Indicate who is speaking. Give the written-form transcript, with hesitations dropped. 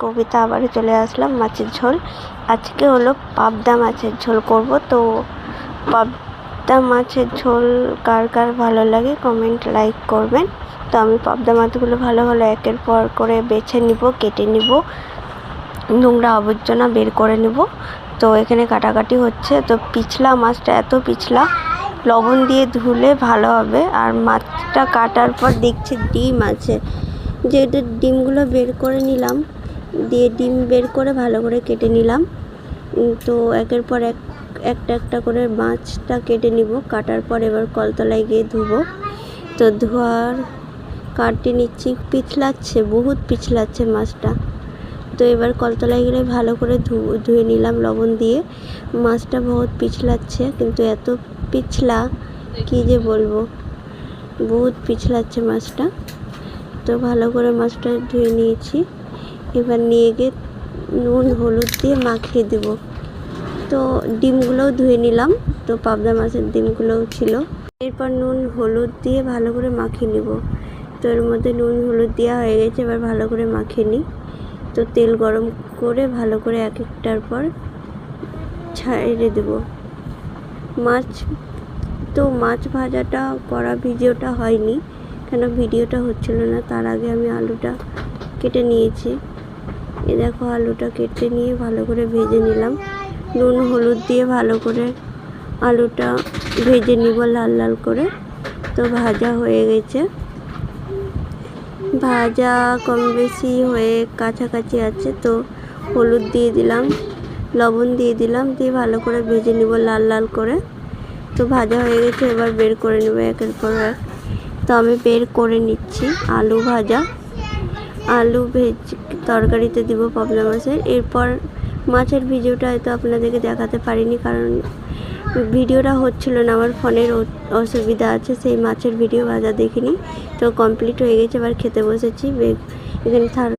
Speaker 1: কবিতা আবারও চলে আসলাম মাছের ঝোল। আজকে হলো পাবদা মাছের ঝোল করব। তো পাবদা মাছের ঝোল কার কার ভালো লাগে কমেন্ট লাইক করবেন। তো আমি পাবদা মাছগুলো ভালো ভালো একের পর করে বেছে নিব, কেটে নিব, নোংরা আবর্জনা বের করে নিব। তো এখানে কাটাকাটি হচ্ছে। তো পিছলা মাছটা এত পিছলা, লবণ দিয়ে ধুলে ভালো হবে। আর মাছটা কাটার পর দেখছি ডিম আছে, যেহেতু ডিমগুলো বের করে নিলাম, দিয়ে ডিম বের করে ভালো করে কেটে নিলাম। তো একের পর একটা একটা করে মাছটা কেটে নিব। কাটার পর এবার কলতলায় গিয়ে ধুবো। তো ধোয়ার কাটতে নিচ্ছি, পিছলাচ্ছে, বহুত পিছলাচ্ছে মাছটা। তো এবার কলতলায় গেলে ভালো করে ধুয়ে নিলাম লবণ দিয়ে। মাছটা বহুত পিছলাচ্ছে, কিন্তু এত পিছলা কী যে বলবো, বহুত পিছলাচ্ছে মাছটা। তো ভালো করে মাছটা ধুয়ে নিয়েছি। এবার নিয়ে গিয়ে নুন হলুদ দিয়ে মাখিয়ে দেব। তো ডিমগুলোও ধুয়ে নিলাম, তো পাবদা মাছের ডিমগুলোও ছিল। এরপর নুন হলুদ দিয়ে ভালো করে মাখিয়ে নেব। তো এর মধ্যে নুন হলুদ দেওয়া হয়ে গেছে, এবার ভালো করে মাখিয়ে নিই। তো তেল গরম করে ভালো করে এক একটার পর ছাড়িয়ে দেব মাছ। তো মাছ ভাজাটা করা ভিডিওটা হয়নি, কেন ভিডিওটা হচ্ছিল না। তার আগে আমি আলুটা কেটে নিয়েছি। এ দেখো, আলুটা কেটে নিয়ে ভালো করে ভেজে নিলাম। নুন হলুদ দিয়ে ভালো করে আলুটা ভেজে নিব লাল লাল করে। তো ভাজা হয়ে গেছে, ভাজা কম বেশি হয়ে কাছাকাছি আছে। তো হলুদ দিয়ে দিলাম, লবণ দিয়ে দিলাম, দিয়ে ভালো করে ভেজে নিব লাল লাল করে। তো ভাজা হয়ে গেছে, এবার বের করে নেব একের পর এক। তো আমি বের করে নিচ্ছি আলু ভাজা। আলু ভেজে তরকারিতে দিব পাবদা মাছের। এরপর মাছের ভিডিওটা হয়তো আপনাদেরকে দেখাতে পারিনি, কারণ ভিডিওটা হচ্ছিল না, আমার ফোনের অসুবিধা আছে, সেই মাছের ভিডিও ভাজা দেখিনি। তো কমপ্লিট হয়ে গেছে, এবার খেতে বসেছি। এখানে